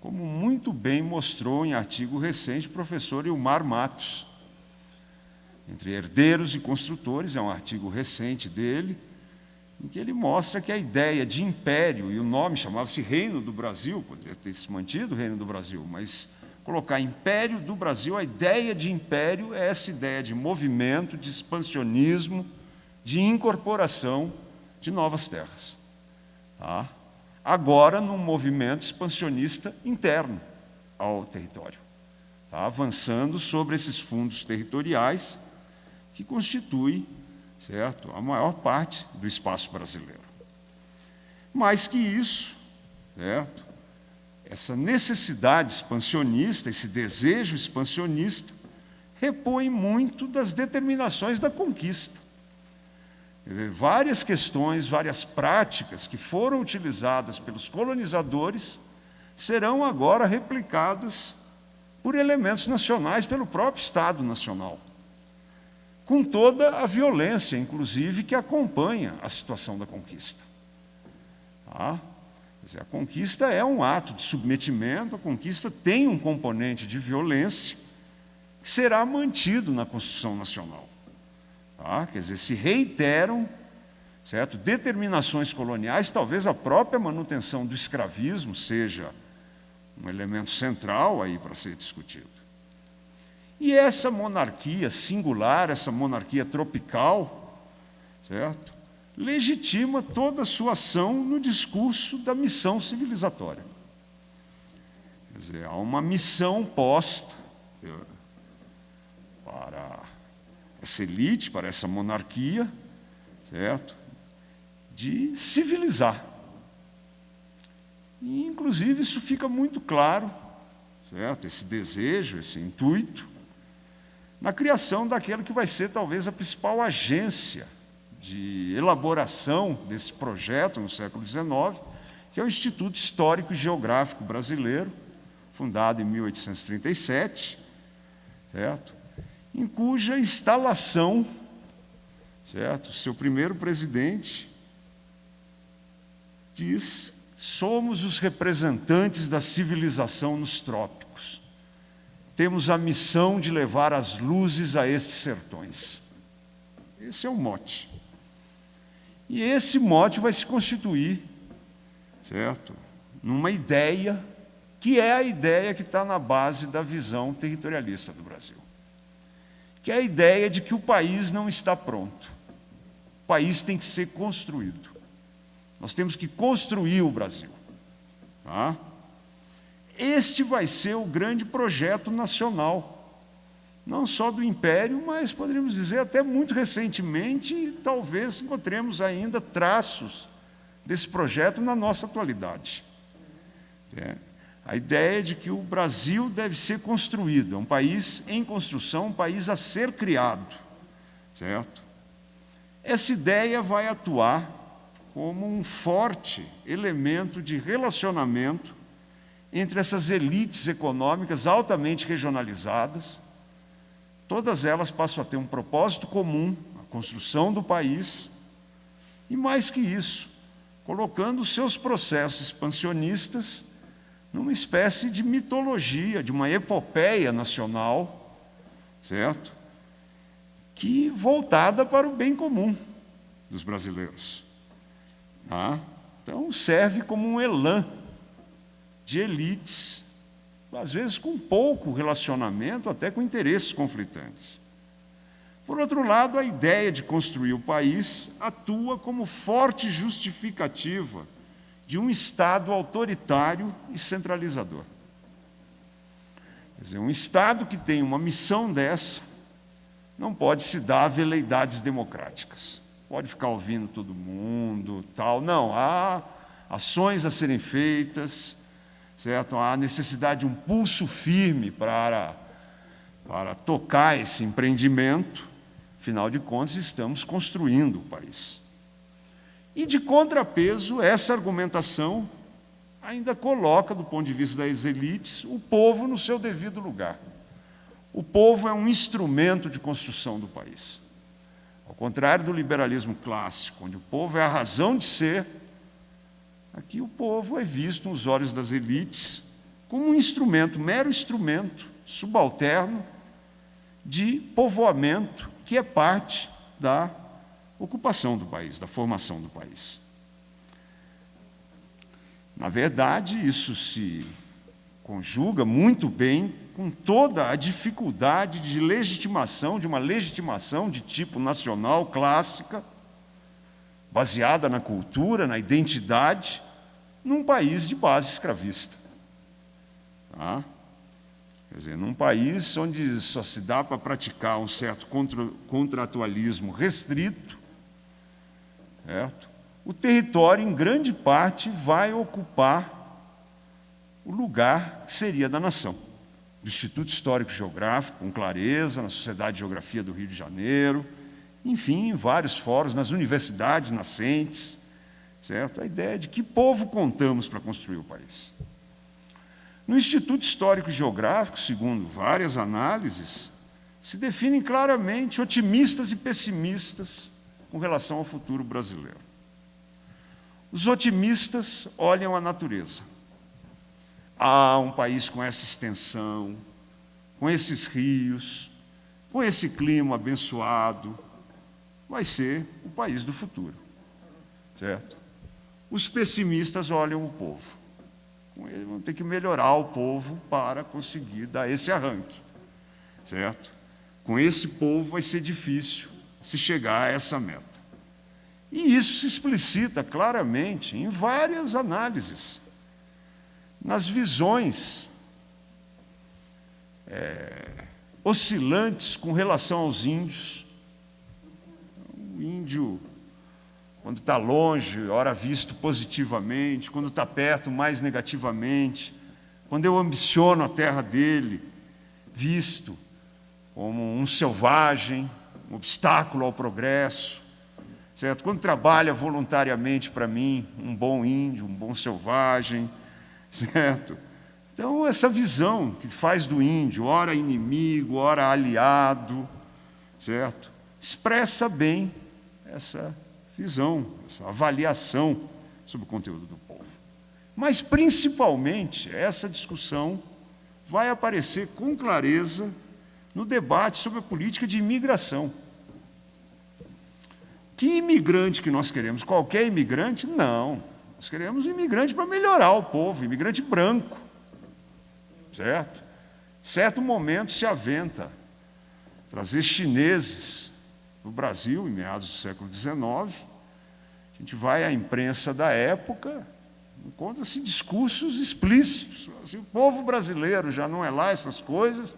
como muito bem mostrou em artigo recente o professor Ilmar Matos. Entre Herdeiros e Construtores, é um artigo recente dele, em que ele mostra que a ideia de império, e o nome chamava-se Reino do Brasil, poderia ter se mantido Reino do Brasil, mas colocar Império do Brasil, a ideia de império é essa ideia de movimento, de expansionismo, de incorporação de novas terras. Tá? Agora, num movimento expansionista interno ao território, tá? Avançando sobre esses fundos territoriais que constituem, certo, a maior parte do espaço brasileiro. Mais que isso, certo, essa necessidade expansionista, esse desejo expansionista, repõe muito das determinações da conquista. Várias questões, várias práticas que foram utilizadas pelos colonizadores serão agora replicadas por elementos nacionais, pelo próprio Estado Nacional, com toda a violência, inclusive, que acompanha a situação da conquista. Tá? Quer dizer, a conquista é um ato de submetimento, a conquista tem um componente de violência que será mantido na Constituição Nacional. Tá? Quer dizer, se reiteram, certo, determinações coloniais, talvez a própria manutenção do escravismo seja um elemento central aí para ser discutido. E essa monarquia singular, essa monarquia tropical, certo, legitima toda a sua ação no discurso da missão civilizatória. Quer dizer, há uma missão posta para essa elite, para essa monarquia, certo, de civilizar. E, inclusive, isso fica muito claro, certo, esse desejo, esse intuito, na criação daquela que vai ser talvez a principal agência de elaboração desse projeto no século XIX, que é o Instituto Histórico e Geográfico Brasileiro, fundado em 1837, certo? Em cuja instalação, certo, seu primeiro presidente diz: somos os representantes da civilização nos trópicos. Temos a missão de levar as luzes a estes sertões. Esse é o mote. E esse mote vai se constituir, certo, numa ideia que é a ideia que está na base da visão territorialista do Brasil, que é a ideia de que o país não está pronto. O país tem que ser construído. Nós temos que construir o Brasil. Tá? Este vai ser o grande projeto nacional, não só do Império, mas poderíamos dizer até muito recentemente, talvez encontremos ainda traços desse projeto na nossa atualidade. A ideia de que o Brasil deve ser construído, é um país em construção, um país a ser criado, certo? Essa ideia vai atuar como um forte elemento de relacionamento entre essas elites econômicas altamente regionalizadas. Todas elas passam a ter um propósito comum, a construção do país, e mais que isso, colocando os seus processos expansionistas numa espécie de mitologia, de uma epopeia nacional, certo? Que voltada para o bem comum dos brasileiros. Tá? Então, serve como um elan de elites, às vezes com pouco relacionamento, até com interesses conflitantes. Por outro lado, a ideia de construir o país atua como forte justificativa de um Estado autoritário e centralizador. Quer dizer, um Estado que tem uma missão dessa não pode se dar a veleidades democráticas. Pode ficar ouvindo todo mundo, tal. Não, há ações a serem feitas, certo? Há necessidade de um pulso firme para tocar esse empreendimento. Afinal de contas, estamos construindo o país. E, de contrapeso, essa argumentação ainda coloca, do ponto de vista das elites, o povo no seu devido lugar. O povo é um instrumento de construção do país. Ao contrário do liberalismo clássico, onde o povo é a razão de ser, Aqui o povo é visto nos olhos das elites como um instrumento, mero instrumento, subalterno, de povoamento, que é parte da ocupação do país, da formação do país. Na verdade, isso se conjuga muito bem com toda a dificuldade de legitimação, de uma legitimação de tipo nacional clássica, baseada na cultura, na identidade, num país de base escravista. Tá? Quer dizer, num país onde só se dá para praticar um certo contratualismo restrito, certo? O território, em grande parte, vai ocupar o lugar que seria da nação. Do Instituto Histórico e Geográfico, com clareza, na Sociedade de Geografia do Rio de Janeiro, enfim, em vários fóruns, nas universidades nascentes, certo? A ideia de que povo contamos para construir o país. No Instituto Histórico e Geográfico, segundo várias análises, se definem claramente otimistas e pessimistas com relação ao futuro brasileiro. Os otimistas olham a natureza. Um país com essa extensão, com esses rios, com esse clima abençoado, vai ser o país do futuro, certo? Os pessimistas olham o povo. Eles vão ter que melhorar o povo para conseguir dar esse arranque, certo? Com esse povo vai ser difícil se chegar a essa meta. E isso se explicita claramente em várias análises, nas visões oscilantes com relação aos índios. O índio, quando está longe, ora visto positivamente, quando está perto, mais negativamente. Quando eu ambiciono a terra dele, visto como um selvagem, um obstáculo ao progresso, certo? Quando trabalha voluntariamente para mim, um bom índio, um bom selvagem, certo? Então, essa visão que faz do índio, ora inimigo, ora aliado, certo? Expressa bem essa visão, essa avaliação sobre o conteúdo do povo. Mas, principalmente, essa discussão vai aparecer com clareza no debate sobre a política de imigração. Que imigrante que nós queremos? Qualquer imigrante? Não. Nós queremos um imigrante para melhorar o povo, imigrante branco, certo? Em certo momento se aventa trazer chineses no Brasil, em meados do século XIX. A gente vai à imprensa da época, encontra-se discursos explícitos. Assim, o povo brasileiro já não é lá essas coisas,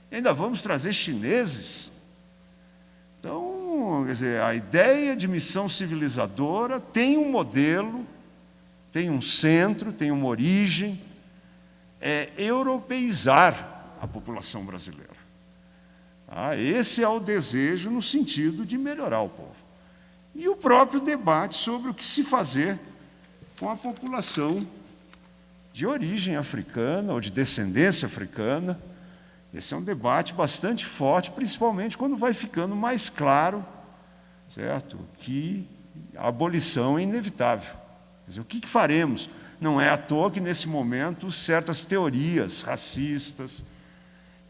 e ainda vamos trazer chineses. Então, quer dizer, a ideia de missão civilizadora tem um modelo, tem um centro, tem uma origem, é europeizar a população brasileira. Esse é o desejo no sentido de melhorar o povo. E o próprio debate sobre o que se fazer com a população de origem africana ou de descendência africana. Esse é um debate bastante forte, principalmente quando vai ficando mais claro, certo, que a abolição é inevitável. Quer dizer, o que faremos? Não é à toa que, nesse momento, certas teorias racistas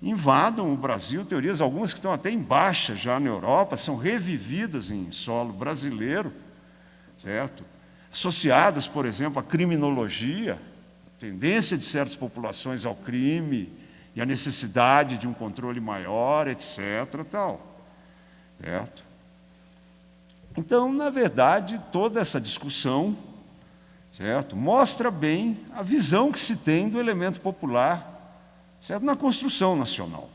invadam o Brasil, teorias, algumas que estão até em baixa já na Europa, são revividas em solo brasileiro, certo? Associadas, por exemplo, à criminologia, a tendência de certas populações ao crime e a necessidade de um controle maior, etc., tal, certo? Então, na verdade, toda essa discussão, certo, mostra bem a visão que se tem do elemento popular, certo, na construção nacional.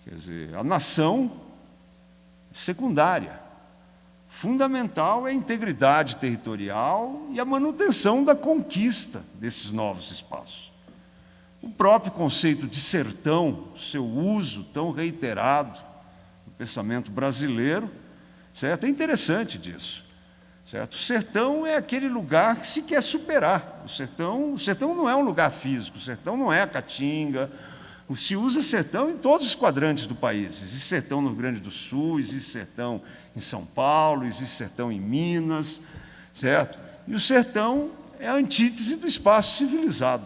Quer dizer, a nação secundária. Fundamental é a integridade territorial e a manutenção da conquista desses novos espaços. O próprio conceito de sertão, seu uso tão reiterado no pensamento brasileiro, certo, é interessante disso. Certo? O sertão é aquele lugar que se quer superar. O sertão não é um lugar físico, o sertão não é a Caatinga. Se usa sertão em todos os quadrantes do país. Existe sertão no Rio Grande do Sul, existe sertão em São Paulo, existe sertão em Minas, certo? E o sertão é a antítese do espaço civilizado.